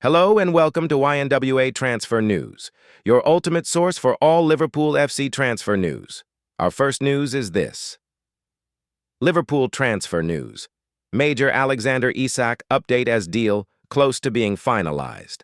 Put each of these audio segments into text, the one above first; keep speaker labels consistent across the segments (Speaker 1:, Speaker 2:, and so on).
Speaker 1: Hello and welcome to YNWA Transfer News, your ultimate source for all Liverpool FC transfer news. Our first news is this. Liverpool transfer news. Major Alexander Isak update as deal close to being finalized.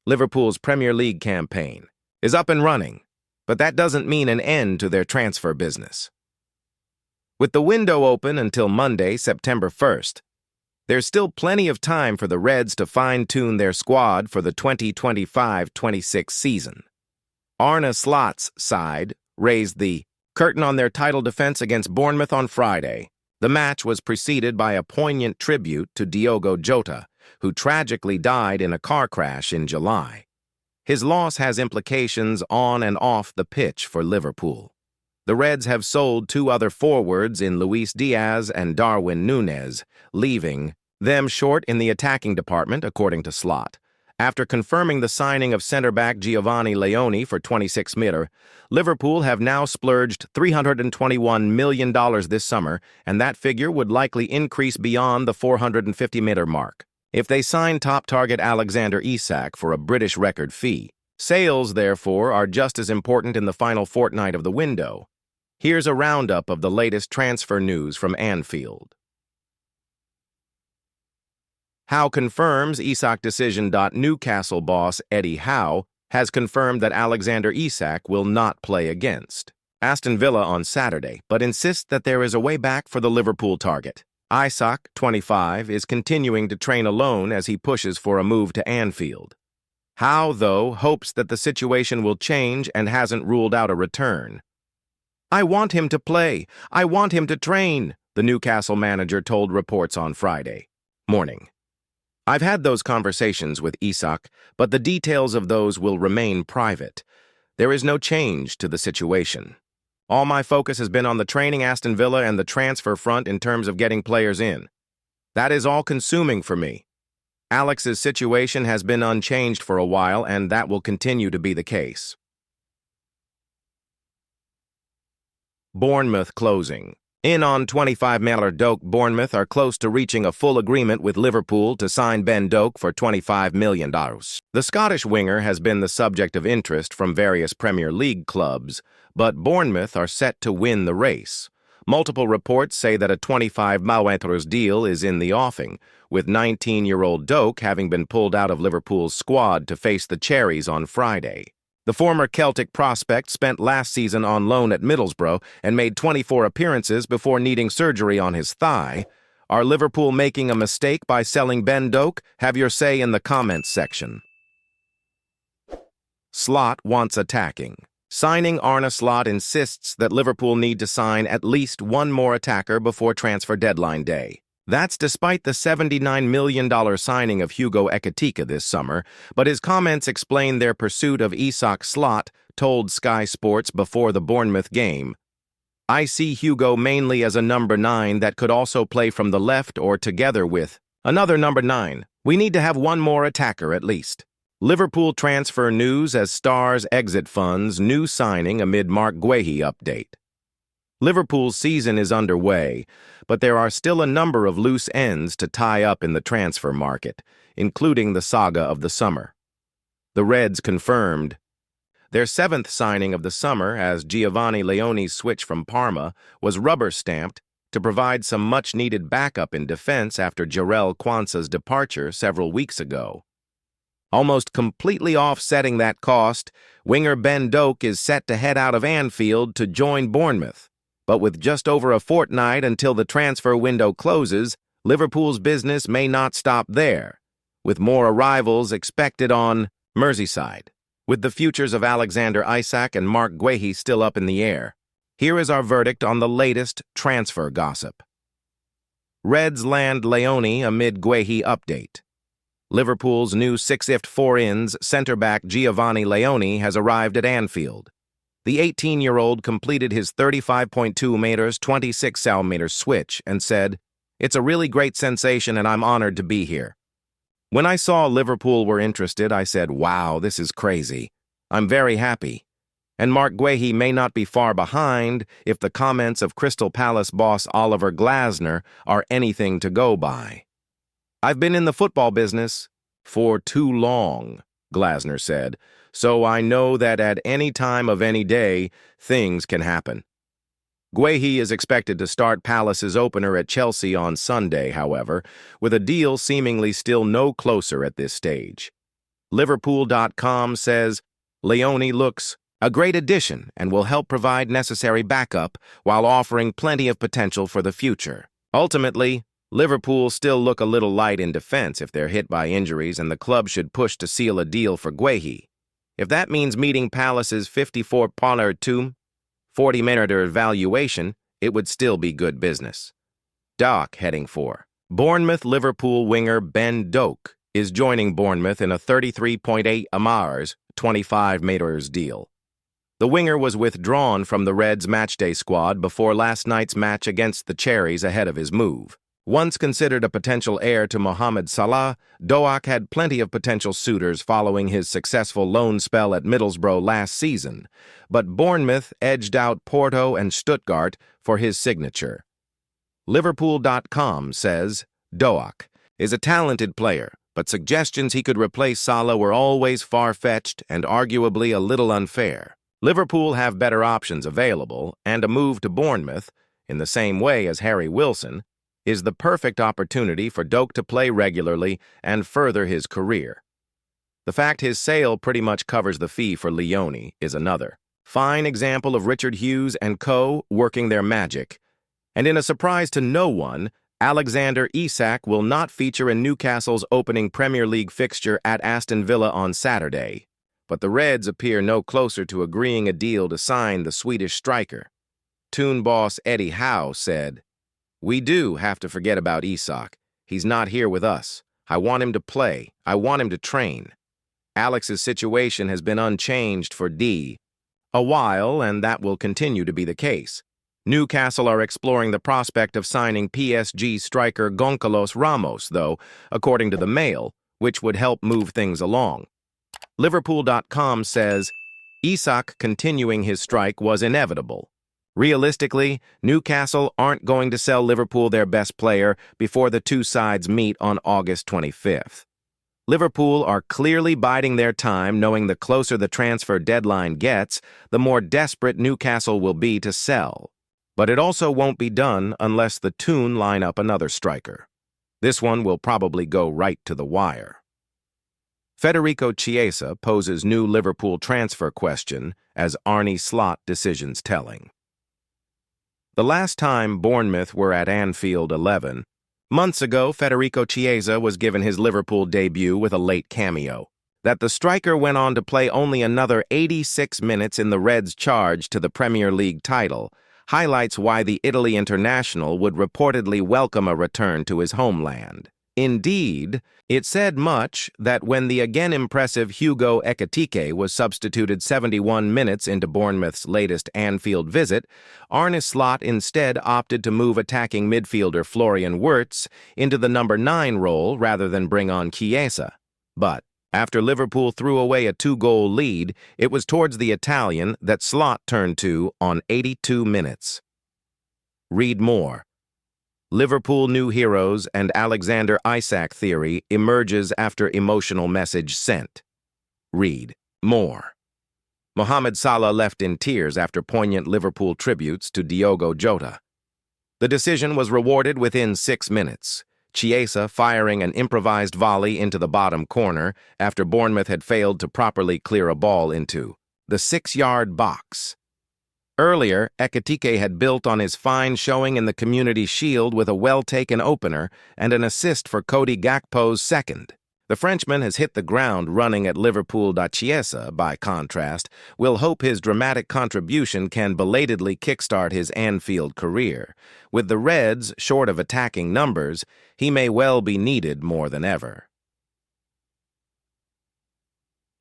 Speaker 1: Liverpool's Premier League campaign is up and running, but that doesn't mean an end to their transfer business. With the window open until Monday, September 1st, there's still plenty of time for the Reds to fine-tune their squad for the 2025-26 season. Arne Slot's side raised the curtain on their title defense against Bournemouth on Friday. The match was preceded by a poignant tribute to Diogo Jota, who tragically died in a car crash in July. His loss has implications on and off the pitch for Liverpool. The Reds have sold two other forwards in Luis Diaz and Darwin Núñez, leaving them short in the attacking department, according to Slot. After confirming the signing of centre-back Giovani Leone for 26 million, Liverpool have now splurged $321 million this summer, and that figure would likely increase beyond the 450 million mark if they sign top target Alexander Isak for a British record fee. Sales, therefore, are just as important in the final fortnight of the window. Here's a roundup of the latest transfer news from Anfield. Howe confirms Isak decision. Newcastle boss Eddie Howe has confirmed that Alexander Isak will not play against Aston Villa on Saturday, but insists that there is a way back for the Liverpool target. Isaac, 25, is continuing to train alone as he pushes for a move to Anfield. Howe, though, hopes that the situation will change and hasn't ruled out a return. "I want him to play. I want him to train," the Newcastle manager told reports on Friday morning. "I've had those conversations with Isak, but the details of those will remain private. There is no change to the situation. All my focus has been on the training Aston Villa and the transfer front in terms of getting players in. That is all-consuming for me. Alex's situation has been unchanged for a while, and that will continue to be the case." Bournemouth closing. In on 25 million. Doak. Bournemouth are close to reaching a full agreement with Liverpool to sign Ben Doak for $25 million. The Scottish winger has been the subject of interest from various Premier League clubs, but Bournemouth are set to win the race. Multiple reports say that a $25 million deal is in the offing, with 19-year-old Doak having been pulled out of Liverpool's squad to face the Cherries on Friday. The former Celtic prospect spent last season on loan at Middlesbrough and made 24 appearances before needing surgery on his thigh. Are Liverpool making a mistake by selling Ben Doak? Have your say in the comments section. Slot wants attacking. Signing Arne Slot insists that Liverpool need to sign at least one more attacker before transfer deadline day. That's despite the $79 million signing of Hugo Ekitike this summer, but his comments explain their pursuit of Isak. Slot told Sky Sports before the Bournemouth game, "I see Hugo mainly as a number 9 that could also play from the left or together with another number 9. We need to have one more attacker at least." Liverpool transfer news as Stars exit funds new signing amid Mark Guehi update. Liverpool's season is underway, but there are still a number of loose ends to tie up in the transfer market, including the saga of the summer. The Reds confirmed their 7th signing of the summer as Giovani Leone's switch from Parma was rubber-stamped to provide some much-needed backup in defense after Jarell Quansah's departure several weeks ago. Almost completely offsetting that cost, winger Ben Doak is set to head out of Anfield to join Bournemouth. But with just over a fortnight until the transfer window closes, Liverpool's business may not stop there, with more arrivals expected on Merseyside. With the futures of Alexander Isak and Mark Guehi still up in the air, here is our verdict on the latest transfer gossip. Reds land Leone amid Guehi update. Liverpool's new 6'4" centre-back Giovani Leone has arrived at Anfield. The 18-year-old completed his 35.2 meters, 26 centimeters switch and said, "It's a really great sensation and I'm honored to be here. When I saw Liverpool were interested, I said, wow, this is crazy. I'm very happy." And Mark Guehi may not be far behind if the comments of Crystal Palace boss Oliver Glasner are anything to go by. "I've been in the football business For too long, Glasner said, so I know that at any time of any day, things can happen. Guehi is expected to start Palace's opener at Chelsea on Sunday, however, with a deal seemingly still no closer at this stage. Liverpool.com says, Leone looks a great addition and will help provide necessary backup while offering plenty of potential for the future. Ultimately, Liverpool still look a little light in defense if they're hit by injuries, and the club should push to seal a deal for Guehi. If that means meeting Palace's 54.2 40-minute valuation, it would still be good business. Doak heading for. Bournemouth-Liverpool winger Ben Doak is joining Bournemouth in a 33.8 Amars, 25 meters deal. The winger was withdrawn from the Reds' matchday squad before last night's match against the Cherries ahead of his move. Once considered a potential heir to Mohamed Salah, Doak had plenty of potential suitors following his successful loan spell at Middlesbrough last season, but Bournemouth edged out Porto and Stuttgart for his signature. Liverpool.com says, Doak is a talented player, but suggestions he could replace Salah were always far-fetched and arguably a little unfair. Liverpool have better options available, and a move to Bournemouth, in the same way as Harry Wilson, is the perfect opportunity for Doak to play regularly and further his career. The fact his sale pretty much covers the fee for Leone is another. Fine example of Richard Hughes and co. working their magic. And in a surprise to no one, Alexander Isak will not feature in Newcastle's opening Premier League fixture at Aston Villa on Saturday. But the Reds appear no closer to agreeing a deal to sign the Swedish striker. Toon boss Eddie Howe said, We do have to forget about Isach. He's not here with us. I want him to play. I want him to train. Alex's situation has been unchanged for a while, and that will continue to be the case. Newcastle are exploring the prospect of signing PSG striker Gonçalves Ramos, though, according to the Mail, which would help move things along. Liverpool.com says, Isak continuing his strike was inevitable. Realistically, Newcastle aren't going to sell Liverpool their best player before the two sides meet on August 25th. Liverpool are clearly biding their time, knowing the closer the transfer deadline gets, the more desperate Newcastle will be to sell. But it also won't be done unless the Toon line up another striker. This one will probably go right to the wire. Federico Chiesa poses new Liverpool transfer question as Arne Slot decisions telling. The last time Bournemouth were at Anfield 11, months ago, Federico Chiesa was given his Liverpool debut with a late cameo. That the striker went on to play only another 86 minutes in the Reds' charge to the Premier League title highlights why the Italy international would reportedly welcome a return to his homeland. Indeed, it said much that when the again impressive Hugo Ekitike was substituted 71 minutes into Bournemouth's latest Anfield visit, Arne Slot instead opted to move attacking midfielder Florian Wirtz into the number 9 role rather than bring on Chiesa. But after Liverpool threw away a 2-goal lead, it was towards the Italian that Slot turned to on 82 minutes. Read more. Liverpool new heroes and Alexander Isak theory emerges after emotional message sent. Read more. Mohamed Salah left in tears after poignant Liverpool tributes to Diogo Jota. The decision was rewarded within 6 minutes. Chiesa firing an improvised volley into the bottom corner after Bournemouth had failed to properly clear a ball into the 6-yard box. Earlier, Ekitike had built on his fine showing in the Community Shield with a well-taken opener and an assist for Cody Gakpo's second. The Frenchman has hit the ground running at Liverpool. Chiesa, by contrast, will hope his dramatic contribution can belatedly kickstart his Anfield career. With the Reds short of attacking numbers, he may well be needed more than ever.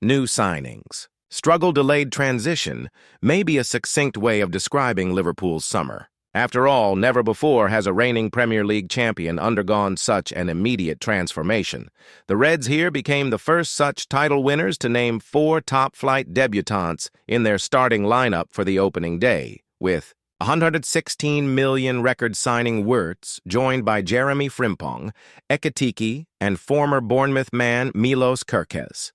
Speaker 1: New signings. Struggle-delayed transition may be a succinct way of describing Liverpool's summer. After all, never before has a reigning Premier League champion undergone such an immediate transformation. The Reds here became the first such title winners to name 4 top-flight debutants in their starting lineup for the opening day, with 116 million record signing Wirtz, joined by Jeremy Frimpong, Ekitike, and former Bournemouth man Milos Kerkez.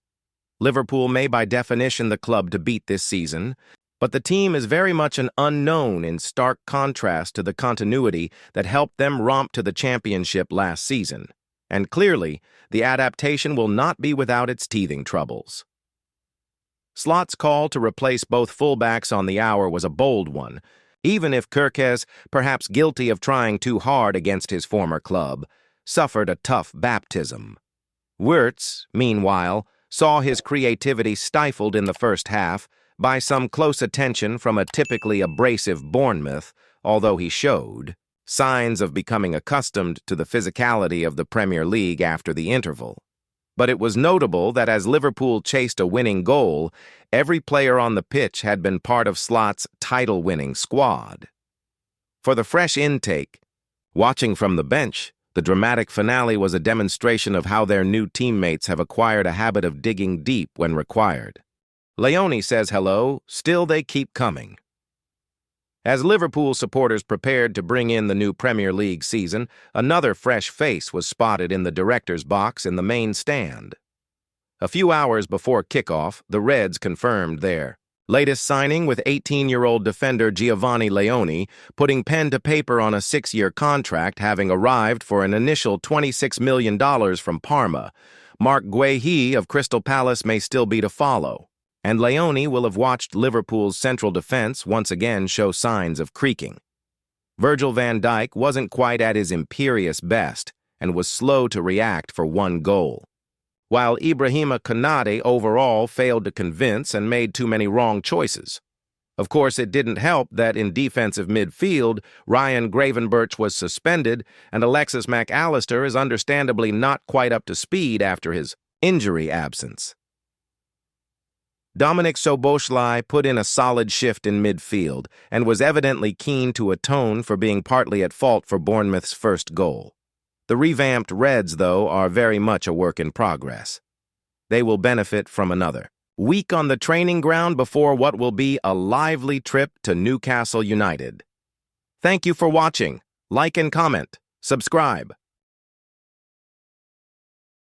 Speaker 1: Liverpool may by definition the club to beat this season, but the team is very much an unknown in stark contrast to the continuity that helped them romp to the championship last season. And clearly, the adaptation will not be without its teething troubles. Slot's call to replace both fullbacks on the hour was a bold one, even if Kerkez, perhaps guilty of trying too hard against his former club, suffered a tough baptism. Wirtz, meanwhile, saw his creativity stifled in the first half by some close attention from a typically abrasive Bournemouth, although he showed signs of becoming accustomed to the physicality of the Premier League after the interval. But it was notable that as Liverpool chased a winning goal, every player on the pitch had been part of Slot's title-winning squad. For the fresh intake, watching from the bench, the dramatic finale was a demonstration of how their new teammates have acquired a habit of digging deep when required. Leone says hello, still they keep coming. As Liverpool supporters prepared to bring in the new Premier League season, another fresh face was spotted in the director's box in the main stand. A few hours before kickoff, the Reds confirmed their latest signing with 18-year-old defender Giovani Leone, putting pen to paper on a 6-year contract, having arrived for an initial $26 million from Parma. Mark Guehi of Crystal Palace may still be to follow, and Leone will have watched Liverpool's central defense once again show signs of creaking. Virgil van Dijk wasn't quite at his imperious best and was slow to react for one goal, while Ibrahima Konate overall failed to convince and made too many wrong choices. Of course, it didn't help that in defensive midfield, Ryan Gravenberch was suspended and Alexis Mac Allister is understandably not quite up to speed after his injury absence. Dominik Szoboszlai put in a solid shift in midfield and was evidently keen to atone for being partly at fault for Bournemouth's first goal. The revamped Reds, though, are very much a work in progress. They will benefit from another week on the training ground before what will be a lively trip to Newcastle United. Thank you for watching. Like and comment. Subscribe.